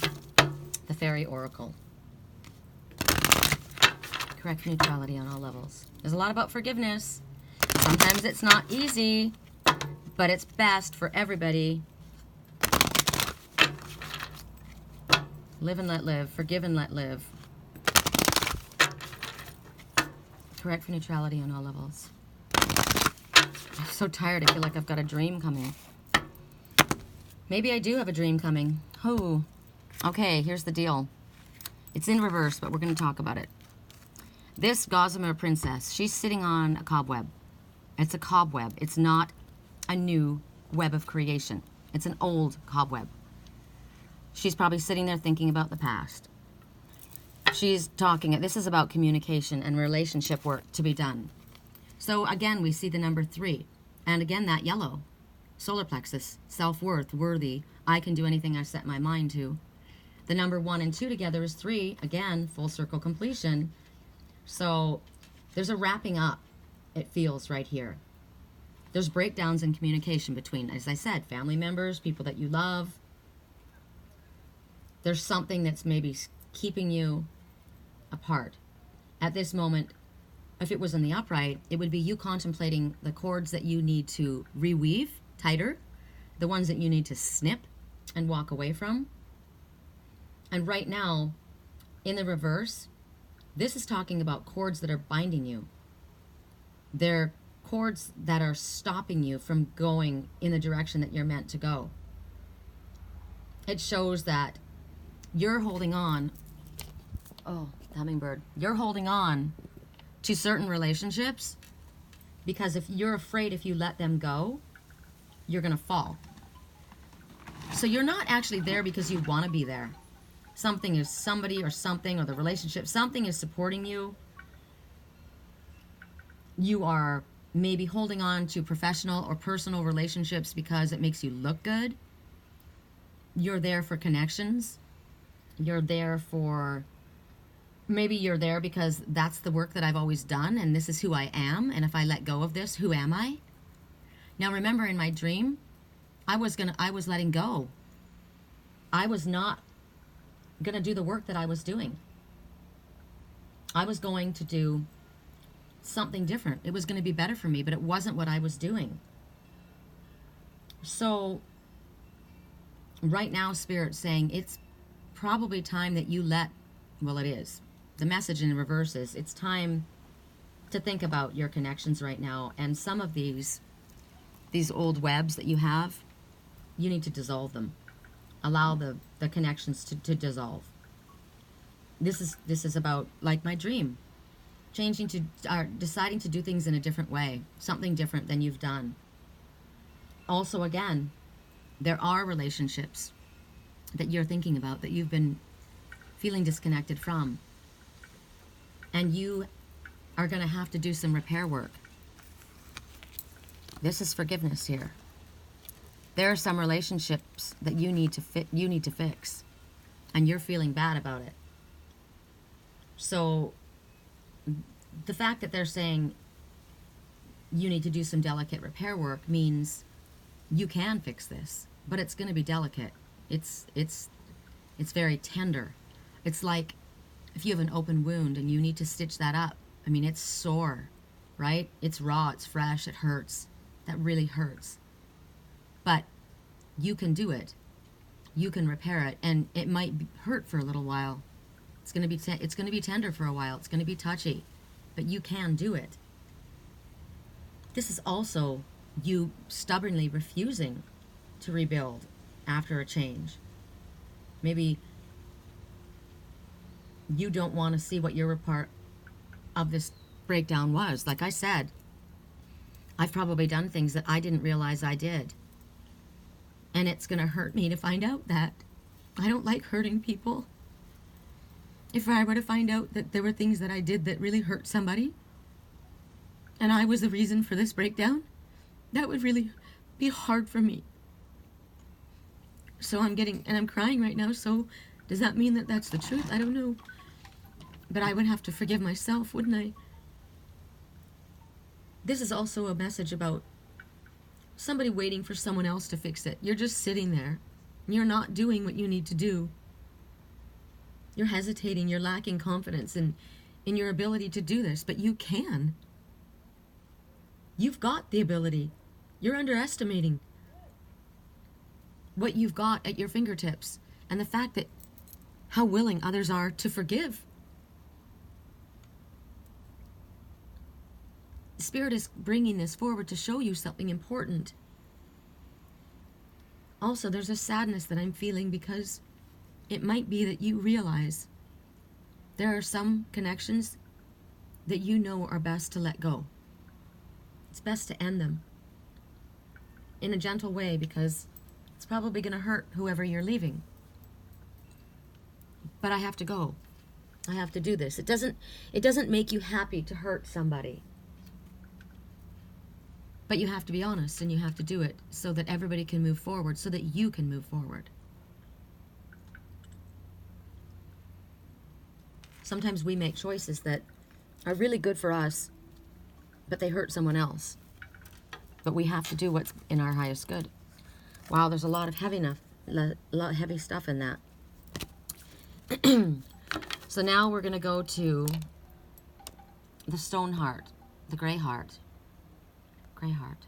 the Fairy Oracle. Correct neutrality on all levels. There's a lot about forgiveness. Sometimes it's not easy, but it's best for everybody. Live and let live. Forgive and let live. Correct for neutrality on all levels. I'm so tired. I feel like I've got a dream coming. Maybe I do have a dream coming. Oh, okay, here's the deal. It's in reverse, but we're going to talk about it. This Gossamer princess, she's sitting on a cobweb. It's a cobweb. It's not a new web of creation. It's an old cobweb. She's probably sitting there thinking about the past. She's talking. This is about communication and relationship work to be done. So again, we see the number 3. And again, that yellow. Solar plexus, self-worth, worthy, I can do anything I set my mind to. The number 1 and 2 together is 3. Again, full circle completion. So there's a wrapping up, it feels right here. There's breakdowns in communication between, as I said, family members, people that you love. There's something that's maybe keeping you apart. At this moment, if it was in the upright, it would be you contemplating the cords that you need to reweave tighter, the ones that you need to snip and walk away from. And right now, in the reverse, this is talking about cords that are binding you. They're cords that are stopping you from going in the direction that you're meant to go. It shows that you're holding on. Oh, hummingbird. You're holding on to certain relationships because if you're afraid if you let them go, you're going to fall. So you're not actually there because you want to be there. Something is somebody or something or the relationship, something is supporting you. You are maybe holding on to professional or personal relationships because it makes you look good. You're there for connections. You're there for, maybe you're there because that's the work that I've always done and this is who I am. And if I let go of this, who am I? Now remember, in my dream, I was letting go. I was not going to do the work that I was doing. I was going to do something different. It was going to be better for me, but it wasn't what I was doing. So right now, Spirit's saying it's probably time that you let, well, it is. The message in reverse is it's time to think about your connections right now, and some of these old webs that you have, you need to dissolve them. Allow the connections to dissolve. This is about, like my dream, changing to, deciding to do things in a different way, something different than you've done. Also, again, there are relationships that you're thinking about that you've been feeling disconnected from. And you are going to have to do some repair work. This is forgiveness here. There are some relationships that you need to fix, and you're feeling bad about it. So the fact that they're saying you need to do some delicate repair work means you can fix this, but it's going to be delicate. It's very tender. It's like if you have an open wound and you need to stitch that up. I mean, it's sore, right? It's raw, it's fresh, it hurts. That really hurts. But you can do it. You can repair it, and it might hurt for a little while. It's going to be tender for a while. It's going to be touchy, but you can do it. This is also you stubbornly refusing to rebuild after a change. Maybe you don't want to see what your part of this breakdown was. Like I said, I've probably done things that I didn't realize I did. And it's going to hurt me to find out that. I don't like hurting people. If I were to find out that there were things that I did that really hurt somebody, and I was the reason for this breakdown, that would really be hard for me. So I'm crying right now, so does that mean that that's the truth? I don't know. But I would have to forgive myself, wouldn't I? This is also a message about somebody waiting for someone else to fix it. You're just sitting there. You're not doing what you need to do. You're hesitating. You're lacking confidence in your ability to do this, but you can. You've got the ability. You're underestimating what you've got at your fingertips and the fact that how willing others are to forgive. Spirit is bringing this forward to show you something important. Also, there's a sadness that I'm feeling because it might be that you realize there are some connections that you know are best to let go. It's best to end them in a gentle way because it's probably going to hurt whoever you're leaving. But I have to go. I have to do this. It doesn't make you happy to hurt somebody. But you have to be honest and you have to do it so that everybody can move forward, so that you can move forward. Sometimes we make choices that are really good for us, but they hurt someone else. But we have to do what's in our highest good. Wow, there's a lot of heavy stuff in that. So now we're going to go to the stone heart, the gray heart. Gray heart.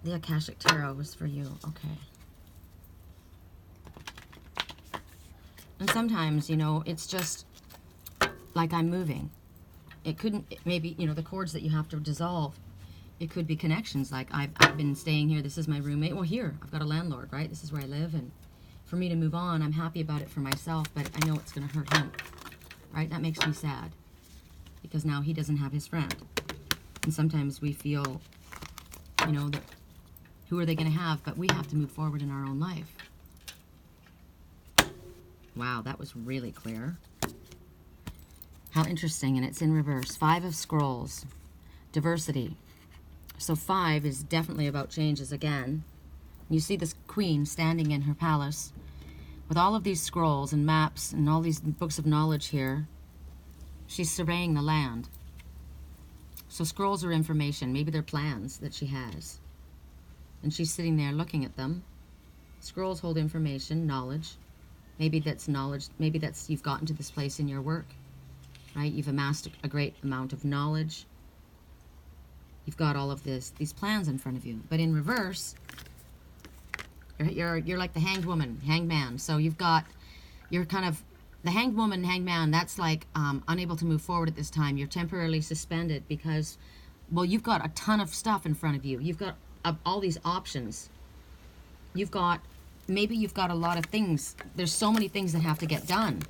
The Akashic Tarot was for you. Okay. And sometimes, it's just like I'm moving. Maybe, the cords that you have to dissolve. It could be connections, like I've been staying here, this is my roommate. Well, here, I've got a landlord, right? This is where I live, and for me to move on, I'm happy about it for myself, but I know it's going to hurt him, right? That makes me sad, because now he doesn't have his friend. And sometimes we feel, that who are they going to have? But we have to move forward in our own life. Wow, that was really clear. How interesting, and it's in reverse. 5 of Scrolls, diversity. So 5 is definitely about changes again. You see this queen standing in her palace with all of these scrolls and maps and all these books of knowledge here. She's surveying the land. So scrolls are information. Maybe they're plans that she has. And she's sitting there looking at them. Scrolls hold information, knowledge. Maybe that's knowledge. Maybe that's you've gotten to this place in your work, right? You've amassed a great amount of knowledge. You've got all of these plans in front of you. But in reverse, you're like the hanged woman, hanged man. So you're kind of the hanged woman, hanged man. That's like unable to move forward at this time. You're temporarily suspended because, well, you've got a ton of stuff in front of you. You've got all these options. Maybe you've got a lot of things. There's so many things that have to get done.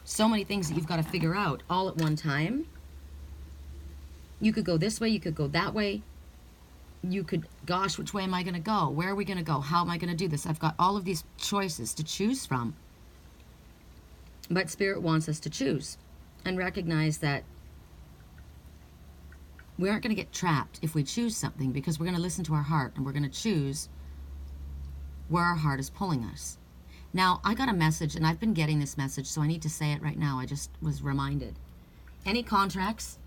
So many things that you've got to figure out all at one time. You could go this way, you could go that way. You could, gosh, which way am I going to go? Where are we going to go? How am I going to do this? I've got all of these choices to choose from. But Spirit wants us to choose and recognize that we aren't going to get trapped if we choose something, because we're going to listen to our heart and we're going to choose where our heart is pulling us. Now, I got a message, and I've been getting this message, so I need to say it right now. I just was reminded. Any contracts,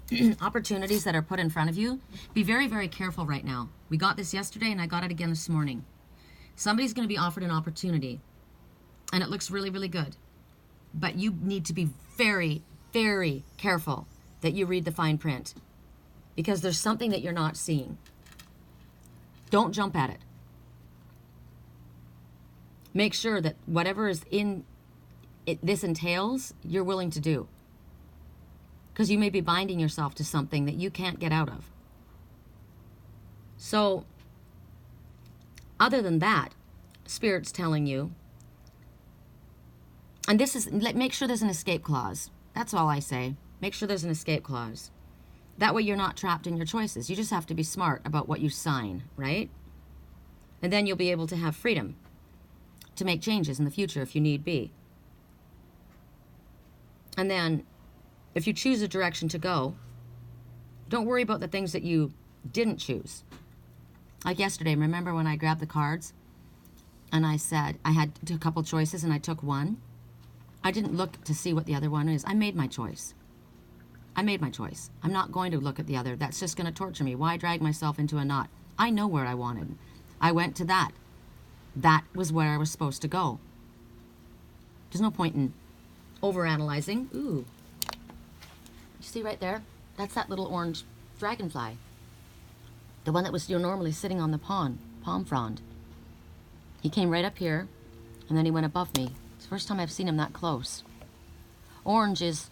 opportunities that are put in front of you, be very, very careful right now. We got this yesterday, and I got it again this morning. Somebody's going to be offered an opportunity, and it looks really, really good. But you need to be very, very careful that you read the fine print, because there's something that you're not seeing. Don't jump at it. Make sure that whatever is in it, this entails, you're willing to do. Because you may be binding yourself to something that you can't get out of. So, other than that, Spirit's telling you, and this is, make sure there's an escape clause. That's all I say. Make sure there's an escape clause. That way you're not trapped in your choices. You just have to be smart about what you sign, right? And then you'll be able to have freedom to make changes in the future if you need be. And then, if you choose a direction to go, don't worry about the things that you didn't choose. Like yesterday, remember when I grabbed the cards and I said I had a couple choices and I took one? I didn't look to see what the other one is. I made my choice. I made my choice. I'm not going to look at the other. That's just going to torture me. Why drag myself into a knot? I know where I wanted. I went to that. That was where I was supposed to go. There's no point in overanalyzing. Ooh. You see right there? That's that little orange dragonfly. The one that was normally sitting on the palm frond. He came right up here, and then he went above me. It's the first time I've seen him that close. Orange is,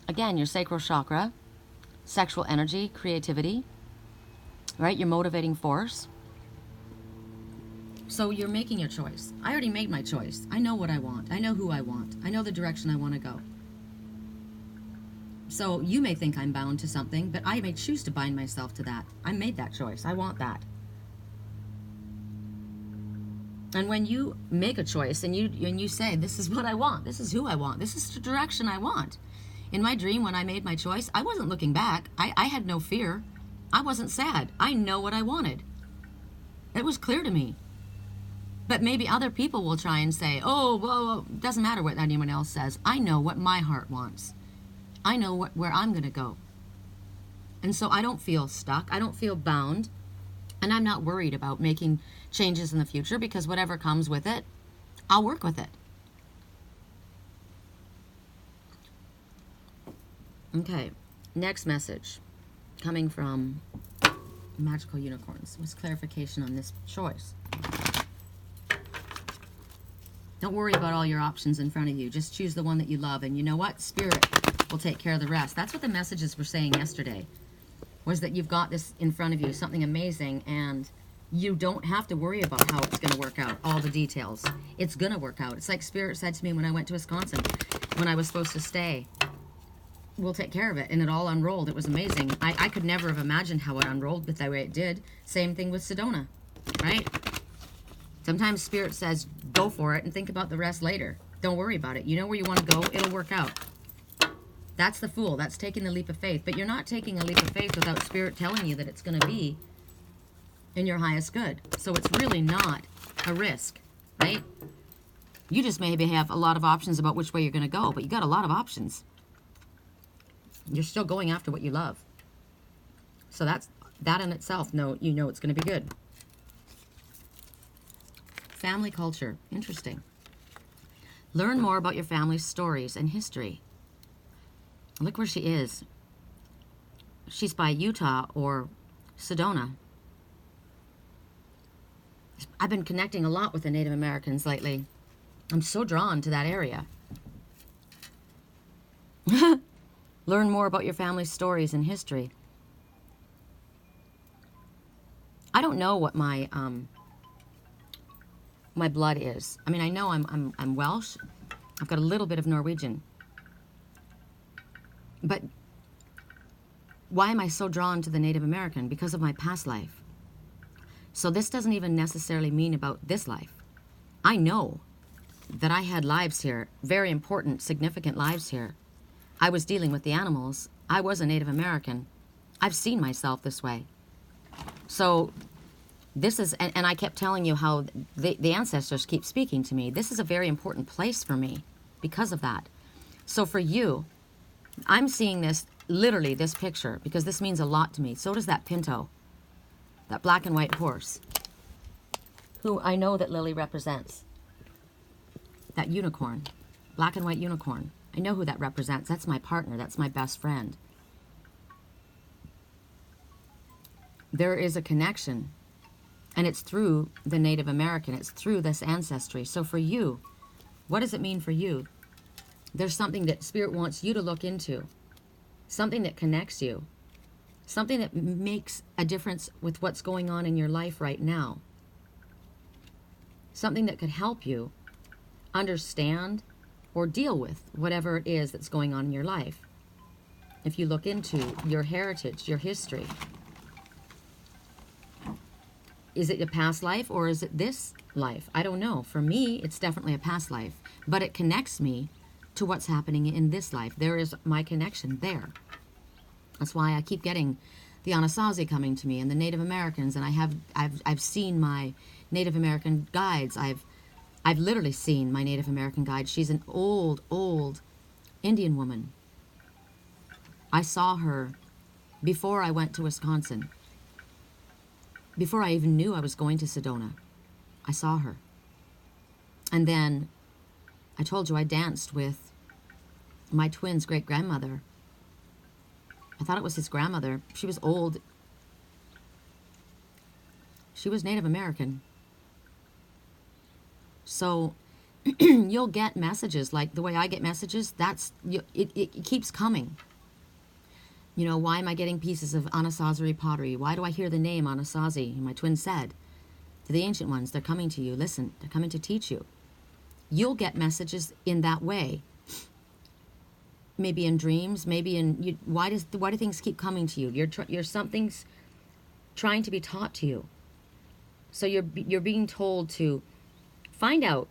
again, your sacral chakra, sexual energy, creativity, right? Your motivating force. So you're making your choice. I already made my choice. I know what I want. I know who I want. I know the direction I want to go. So you may think I'm bound to something, but I may choose to bind myself to that. I made that choice. I want that. And when you make a choice and you say, this is what I want, this is who I want, this is the direction I want. In my dream, when I made my choice, I wasn't looking back. I had no fear. I wasn't sad. I know what I wanted. It was clear to me. But maybe other people will try and say, oh, well, it doesn't matter what anyone else says. I know what my heart wants. I know where I'm going to go. And so I don't feel stuck. I don't feel bound. And I'm not worried about making changes in the future, because whatever comes with it, I'll work with it. Okay, next message coming from Magical Unicorns was clarification on this choice. Don't worry about all your options in front of you. Just choose the one that you love. And you know what? Spirit will take care of the rest. That's what the messages were saying yesterday, was that you've got this in front of you, something amazing, and you don't have to worry about how it's going to work out, all the details. It's going to work out. It's like Spirit said to me when I went to Wisconsin, when I was supposed to stay. We'll take care of it. And it all unrolled. It was amazing. I could never have imagined how it unrolled, but the way it did. Same thing with Sedona, right? Sometimes Spirit says, go for it and think about the rest later. Don't worry about it. You know where you want to go. It'll work out. That's the Fool. That's taking the leap of faith. But you're not taking a leap of faith without Spirit telling you that it's going to be in your highest good. So it's really not a risk, right? You just maybe have a lot of options about which way you're going to go, but you got a lot of options. You're still going after what you love. So that in itself, you know it's going to be good. Family culture. Interesting. Learn more about your family's stories and history. Look where she is. She's by Utah or Sedona. I've been connecting a lot with the Native Americans lately. I'm so drawn to that area. Learn more about your family's stories and history. I don't know what my my blood is. I mean, I know I'm Welsh. I've got a little bit of Norwegian. But why am I so drawn to the Native American? Because of my past life. So this doesn't even necessarily mean about this life. I know that I had lives here, very important, significant lives here. I was dealing with the animals. I was a Native American. I've seen myself this way. So this is, and I kept telling you how the ancestors keep speaking to me. This is a very important place for me because of that. So for you, I'm seeing this, literally this picture, because this means a lot to me. So does that pinto, that black and white horse, who I know that Lily represents. That unicorn, black and white unicorn. I know who that represents. That's my partner. That's my best friend. There is a connection, and it's through the Native American. It's through this ancestry. So for you, what does it mean for you? There's something that Spirit wants you to look into, something that connects you, something that makes a difference with what's going on in your life right now, something that could help you understand or deal with whatever it is that's going on in your life. If you look into your heritage, your history, is it a past life or is it this life? I don't know. For me, it's definitely a past life, but it connects me to what's happening in this life. There is my connection there. That's why I keep getting the Anasazi coming to me and the Native Americans, and I've seen my Native American guides. I've literally seen my Native American guide. She's an old Indian woman. I saw her before I went to Wisconsin. Before I even knew I was going to Sedona, I saw her. And then I told you I danced with my twin's great-grandmother. I thought it was his grandmother. She was old. She was Native American. So you'll get messages like the way I get messages. It keeps coming. You know, why am I getting pieces of Anasazi pottery? Why do I hear the name Anasazi? And my twin said to the ancient ones, they're coming to you. Listen, they're coming to teach you. You'll get messages in that way. Maybe in dreams, maybe in why do things keep coming to you? You're something's trying to be taught to you. So you're being told to find out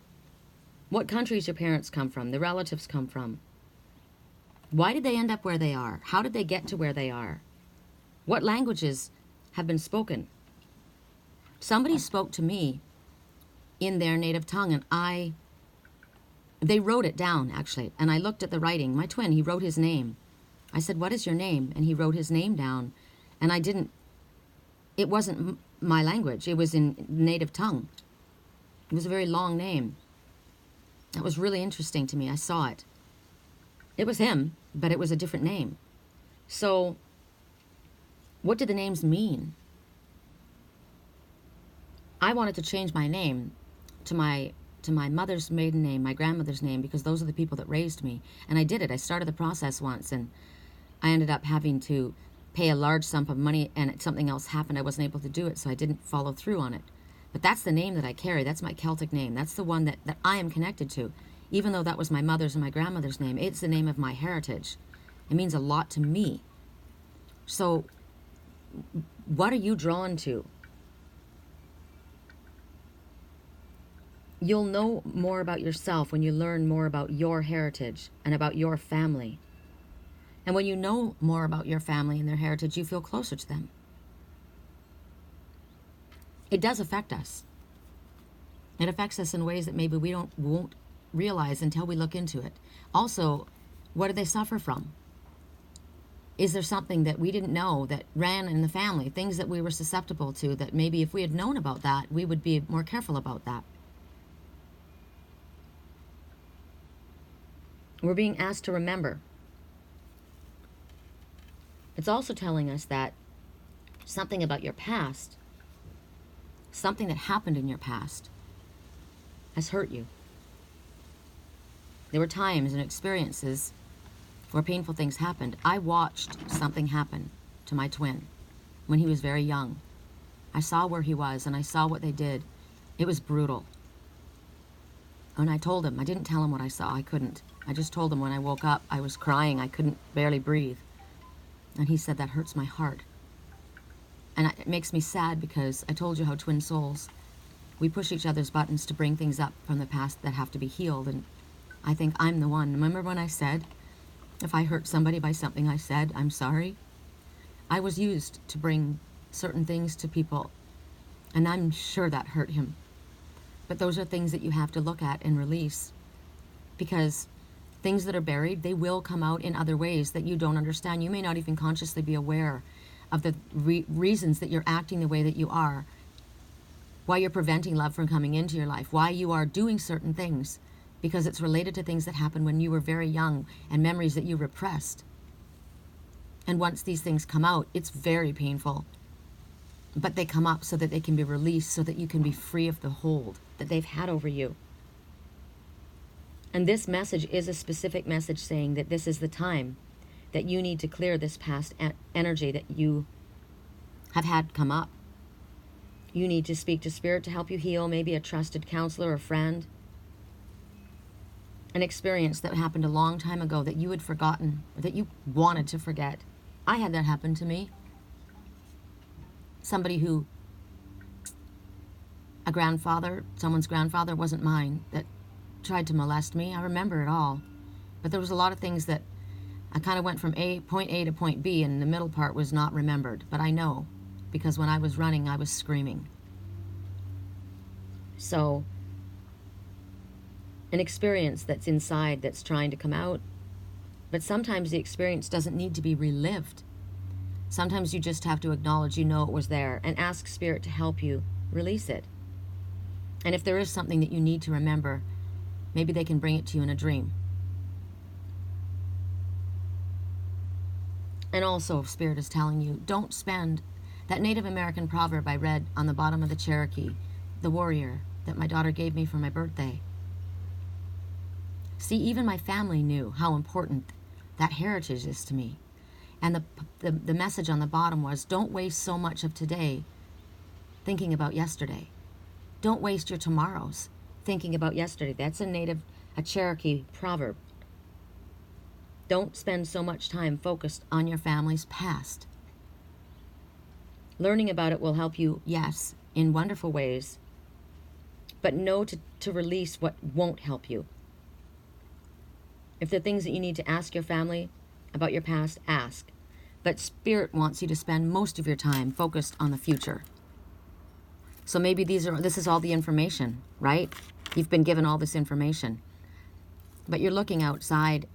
what countries your parents come from, the relatives come from. Why did they end up where they are? How did they get to where they are? What languages have been spoken? Somebody spoke to me in their native tongue, and they wrote it down, actually, and I looked at the writing. My twin, he wrote his name. I said, what is your name? And he wrote his name down, and it wasn't my language. It was in native tongue. It was a very long name. That was really interesting to me. I saw it. It was him, but it was a different name. So, what did the names mean? I wanted to change my name to my mother's maiden name, my grandmother's name, because those are the people that raised me. And I did it. I started the process once, and I ended up having to pay a large sum of money, and something else happened. I wasn't able to do it, so I didn't follow through on it. But that's the name that I carry. That's my Celtic name. That's the one that I am connected to. Even though that was my mother's and my grandmother's name, it's the name of my heritage. It means a lot to me. So, what are you drawn to? You'll know more about yourself when you learn more about your heritage and about your family. And when you know more about your family and their heritage, you feel closer to them. It does affect us. It affects us in ways that maybe we won't realize until we look into it. Also, what do they suffer from? Is there something that we didn't know that ran in the family, things that we were susceptible to, that maybe if we had known about that, we would be more careful about that? We're being asked to remember. It's also telling us that something about your past, something that happened in your past, has hurt you. There were times and experiences where painful things happened. I watched something happen to my twin when he was very young. I saw where he was, and I saw what they did. It was brutal. And I told him, I didn't tell him what I saw. I couldn't. I just told him when I woke up, I was crying. I couldn't barely breathe. And he said, that hurts my heart. And it makes me sad because I told you how twin souls, we push each other's buttons to bring things up from the past that have to be healed. And I think I'm the one. Remember when I said, if I hurt somebody by something I said, I'm sorry? I was used to bring certain things to people, and I'm sure that hurt him. But those are things that you have to look at and release, because things that are buried, they will come out in other ways that you don't understand. You may not even consciously be aware of the reasons that you're acting the way that you are, why you're preventing love from coming into your life, why you are doing certain things, because it's related to things that happened when you were very young and memories that you repressed. And once these things come out, it's very painful. But they come up so that they can be released, so that you can be free of the hold that they've had over you. And this message is a specific message saying that this is the time that you need to clear this past energy that you have had come up. You need to speak to Spirit to help you heal, maybe a trusted counselor or friend. An experience that happened a long time ago that you had forgotten, or that you wanted to forget. I had that happen to me. Somebody who, someone's grandfather, wasn't mine, that tried to molest me. I remember it all. But there was a lot of things that I kind of went from point A to point B, and the middle part was not remembered. But I know, because when I was running, I was screaming. So, an experience that's inside that's trying to come out. But sometimes the experience doesn't need to be relived. Sometimes you just have to acknowledge you know it was there and ask Spirit to help you release it. And if there is something that you need to remember, maybe they can bring it to you in a dream. And also, if Spirit is telling you, don't spend that Native American proverb I read on the bottom of the Cherokee, the warrior that my daughter gave me for my birthday. See, even my family knew how important that heritage is to me. And the message on the bottom was, don't waste so much of today thinking about yesterday. Don't waste your tomorrows thinking about yesterday. That's a Cherokee proverb. Don't spend so much time focused on your family's past. Learning about it will help you, yes, in wonderful ways, but know to release what won't help you. If there are things that you need to ask your family about your past, ask. But Spirit wants you to spend most of your time focused on the future. So maybe this is all the information, right? You've been given all this information. But you're looking outside,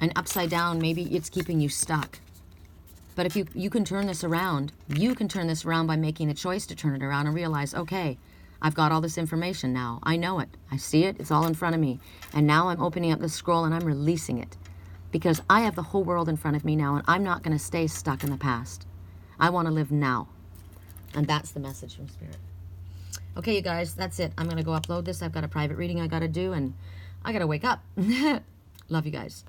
and upside down, maybe it's keeping you stuck. But if you can turn this around, you can turn this around by making the choice to turn it around and realize, okay, I've got all this information now. I know it. I see it. It's all in front of me. And now I'm opening up the scroll and I'm releasing it. Because I have the whole world in front of me now, and I'm not going to stay stuck in the past. I want to live now. And that's the message from Spirit. Okay, you guys, that's it. I'm going to go upload this. I've got a private reading I got to do, and I got to wake up. Love you guys.